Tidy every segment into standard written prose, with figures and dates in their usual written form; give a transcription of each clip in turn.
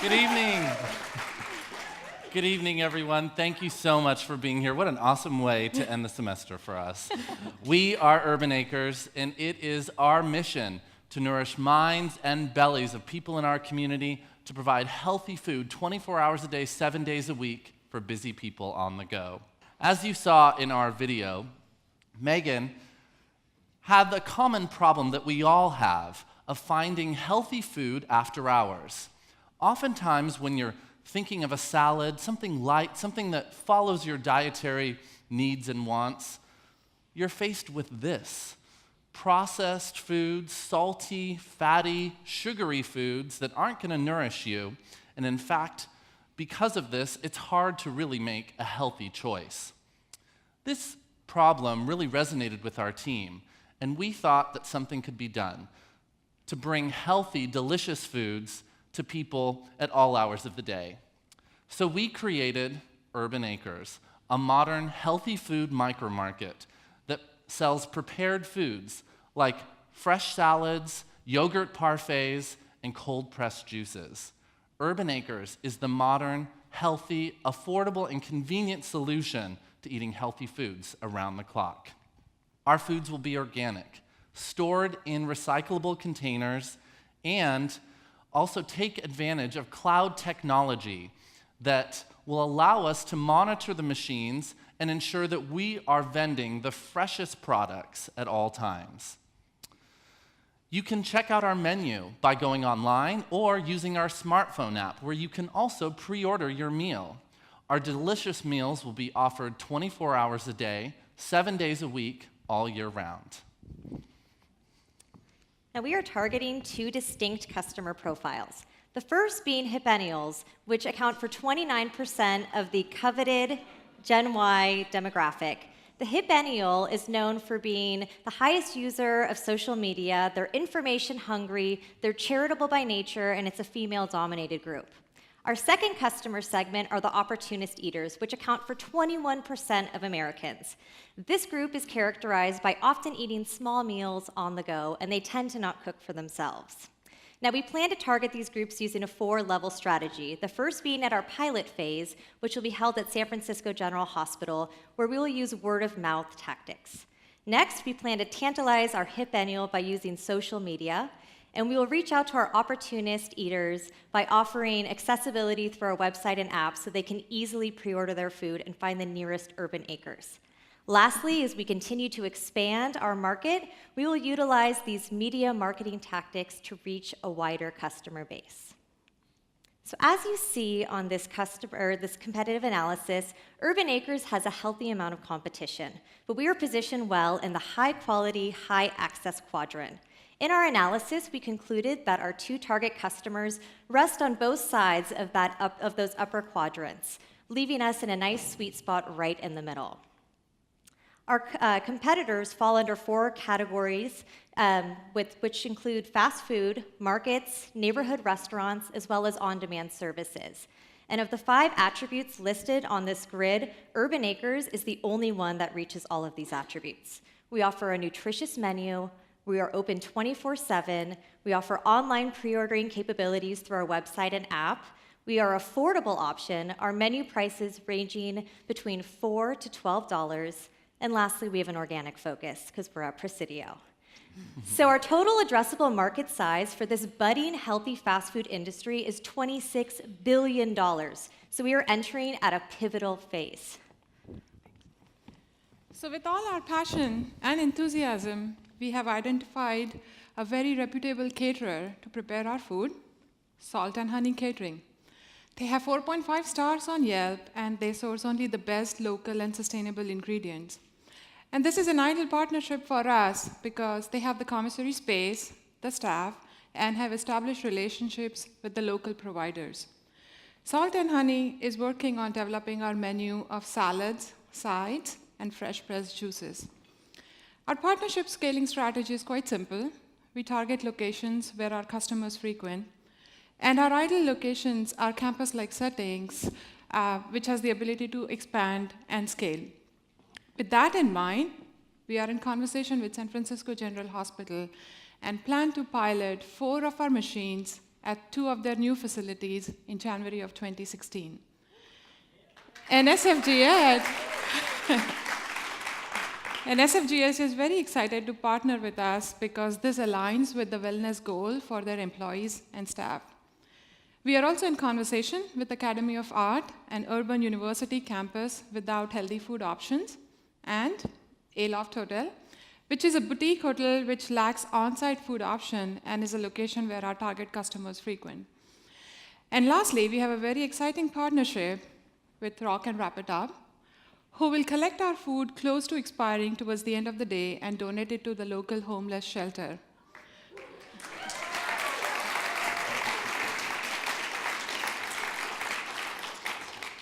Good evening. Good evening, everyone. Thank you so much for being here. What an awesome way to end the semester for us. We are Urban Acres, and it is our mission to nourish minds and bellies of people in our community, to provide healthy food 24 hours a day, 7 days a week for busy people on the go. As you saw in our video, Megan had the common problem that we all have of finding healthy food after hours. Oftentimes, when you're thinking of a salad, something light, something that follows your dietary needs and wants, you're faced with this: processed foods, salty, fatty, sugary foods that aren't going to nourish you. And in fact, because of this, it's hard to really make a healthy choice. This problem really resonated with our team, and we thought that something could be done to bring healthy, delicious foods to people at all hours of the day. So we created Urban Acres, a modern healthy food micromarket that sells prepared foods like fresh salads, yogurt parfaits, and cold-pressed juices. Urban Acres is the modern, healthy, affordable, and convenient solution to eating healthy foods around the clock. Our foods will be organic, stored in recyclable containers, and also take advantage of cloud technology that will allow us to monitor the machines and ensure that we are vending the freshest products at all times. You can check out our menu by going online or using our smartphone app, where you can also pre-order your meal. Our delicious meals will be offered 24 hours a day, 7 days a week, all year round. Now, we are targeting two distinct customer profiles. The first being hippennials, which account for 29% of the coveted Gen Y demographic. The hippennial is known for being the highest user of social media. They're information hungry, they're charitable by nature, and it's a female-dominated group. Our second customer segment are the opportunist eaters, which account for 21% of Americans. This group is characterized by often eating small meals on the go, and they tend to not cook for themselves. Now, we plan to target these groups using a 4-level strategy, the first being at our pilot phase, which will be held at San Francisco General Hospital, where we will use word-of-mouth tactics. Next, we plan to tantalize our hippennial by using social media, and we will reach out to our opportunist eaters by offering accessibility through our website and app so they can easily pre-order their food and find the nearest Urban Acres. Lastly, as we continue to expand our market, we will utilize these media marketing tactics to reach a wider customer base. So as you see on this competitive analysis, Urban Acres has a healthy amount of competition, but we are positioned well in the high-quality, high-access quadrant. In our analysis, we concluded that our two target customers rest on both sides of those upper quadrants, leaving us in a nice sweet spot right in the middle. Our competitors fall under 4 categories, which include fast food, markets, neighborhood restaurants, as well as on-demand services. And of the 5 attributes listed on this grid, Urban Acres is the only one that reaches all of these attributes. We offer a nutritious menu. We are open 24/7. We offer online pre-ordering capabilities through our website and app. We are an affordable option, our menu prices ranging between $4 to $12. And lastly, we have an organic focus because we're at Presidio. So our total addressable market size for this budding healthy fast food industry is $26 billion. So we are entering at a pivotal phase. So with all our passion and enthusiasm, we have identified a very reputable caterer to prepare our food, Salt and Honey Catering. They have 4.5 stars on Yelp, and they source only the best local and sustainable ingredients. And this is an ideal partnership for us because they have the commissary space, the staff, and have established relationships with the local providers. Salt and Honey is working on developing our menu of salads, sides, and fresh pressed juices. Our partnership scaling strategy is quite simple. We target locations where our customers frequent, and our ideal locations are campus-like settings, which has the ability to expand and scale. With that in mind, we are in conversation with San Francisco General Hospital and plan to pilot 4 of our machines at 2 of their new facilities in January of 2016. And SFGS is very excited to partner with us because this aligns with the wellness goal for their employees and staff. We are also in conversation with Academy of Art and Urban University campus without healthy food options, and Aloft Hotel, which is a boutique hotel which lacks on-site food option and is a location where our target customers frequent. And lastly, we have a very exciting partnership with Rock and Wrap It Up, who will collect our food close to expiring towards the end of the day and donate it to the local homeless shelter.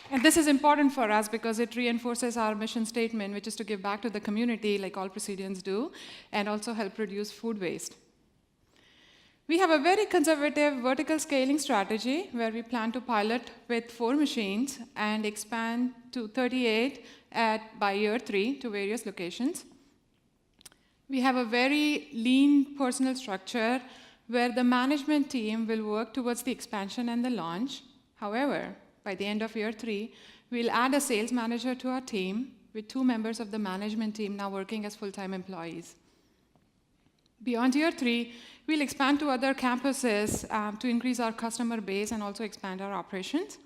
And this is important for us because it reinforces our mission statement, which is to give back to the community like all Presidians do, and also help reduce food waste. We have a very conservative vertical scaling strategy where we plan to pilot with 4 machines and expand to 38 by year 3 to various locations. We have a very lean personnel structure where the management team will work towards the expansion and the launch. However, by the end of year 3, we'll add a sales manager to our team with 2 members of the management team now working as full-time employees. Beyond year 3, we'll expand to other campuses to increase our customer base and also expand our operations.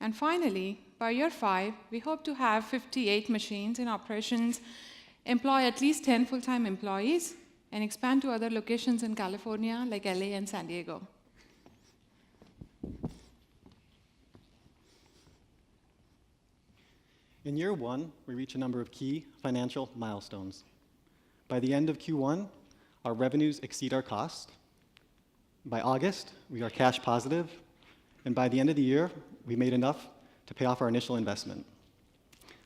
And finally, by year 5, we hope to have 58 machines in operations, employ at least 10 full-time employees, and expand to other locations in California like LA and San Diego. In year 1, we reach a number of key financial milestones. By the end of Q1, our revenues exceed our costs. By August, we are cash positive. And by the end of the year, we made enough to pay off our initial investment.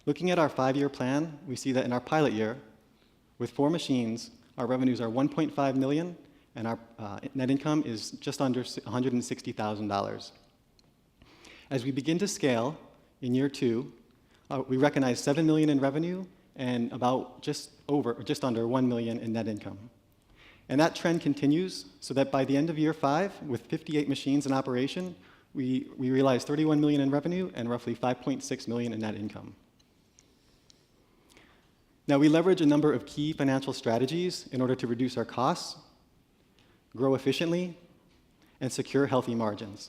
Looking at our 5-year plan, we see that in our pilot year, with 4 machines, our revenues are $1.5 million, and our net income is just under $160,000. As we begin to scale in year 2, we recognize $7 million in revenue and about just under $1 million in net income. And that trend continues so that by the end of year 5, with 58 machines in operation, we realize $31 million in revenue and roughly $5.6 million in net income. Now, we leverage a number of key financial strategies in order to reduce our costs, grow efficiently, and secure healthy margins.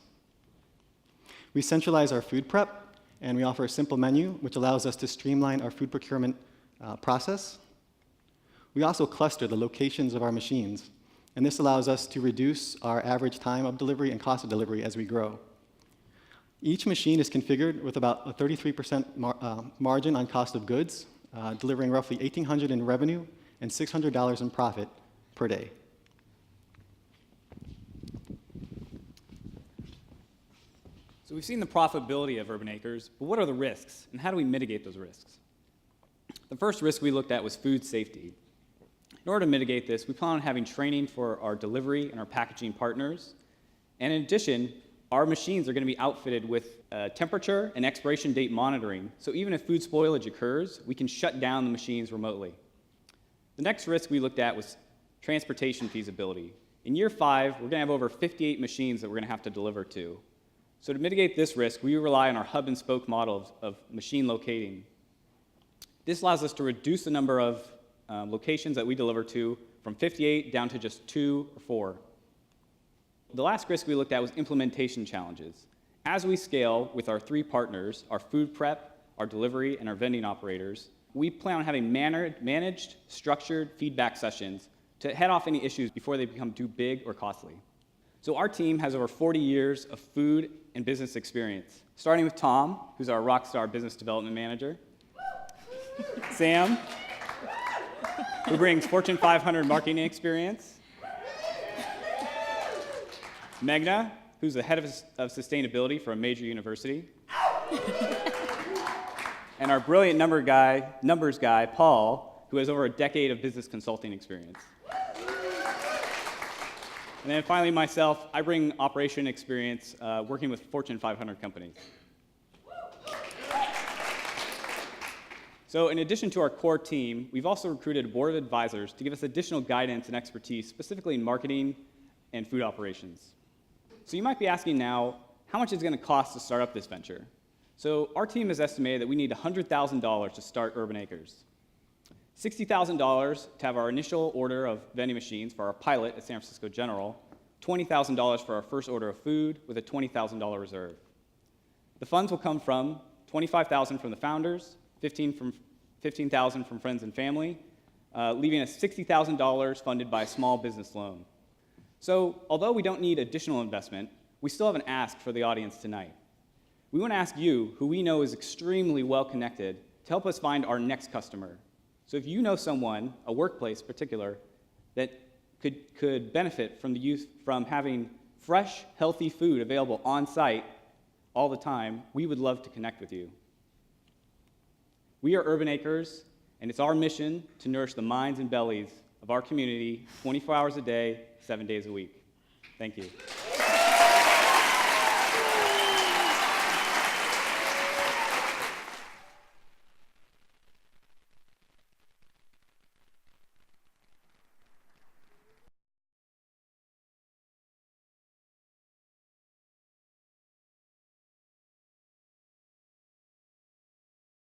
We centralize our food prep, and we offer a simple menu, which allows us to streamline our food procurement process. We also cluster the locations of our machines, and this allows us to reduce our average time of delivery and cost of delivery as we grow. Each machine is configured with about a 33% margin on cost of goods, delivering roughly $1,800 in revenue and $600 in profit per day. So we've seen the profitability of Urban Acres, but what are the risks, and how do we mitigate those risks? The first risk we looked at was food safety. In order to mitigate this, we plan on having training for our delivery and our packaging partners. And in addition, our machines are going to be outfitted with temperature and expiration date monitoring. So even if food spoilage occurs, we can shut down the machines remotely. The next risk we looked at was transportation feasibility. In year 5, we're going to have over 58 machines that we're going to have to deliver to. So to mitigate this risk, we rely on our hub and spoke model of machine locating. This allows us to reduce the number of locations that we deliver to from 58 down to just 2 or 4. The last risk we looked at was implementation challenges. As we scale with our 3 partners, our food prep, our delivery, and our vending operators, we plan on having managed, structured feedback sessions to head off any issues before they become too big or costly. So our team has over 40 years of food and business experience, starting with Tom, who's our rockstar business development manager, Sam, who brings Fortune 500 marketing experience, Meghna, who's the head of sustainability for a major university, and our brilliant numbers guy, Paul, who has over a decade of business consulting experience. And then finally, myself, I bring operation experience working with Fortune 500 companies. So in addition to our core team, we've also recruited a board of advisors to give us additional guidance and expertise, specifically in marketing and food operations. So you might be asking now, how much is it going to cost to start up this venture? So our team has estimated that we need $100,000 to start Urban Acres. $60,000 to have our initial order of vending machines for our pilot at San Francisco General, $20,000 for our first order of food with a $20,000 reserve. The funds will come from $25,000 from the founders, $15,000 from friends and family, leaving us $60,000 funded by a small business loan. So although we don't need additional investment, we still have an ask for the audience tonight. We want to ask you, who we know is extremely well connected, to help us find our next customer. So if you know someone, a workplace in particular, that could benefit from having fresh, healthy food available on site all the time, we would love to connect with you. We are Urban Acres, and it's our mission to nourish the minds and bellies of our community 24 hours a day, 7 days a week. Thank you.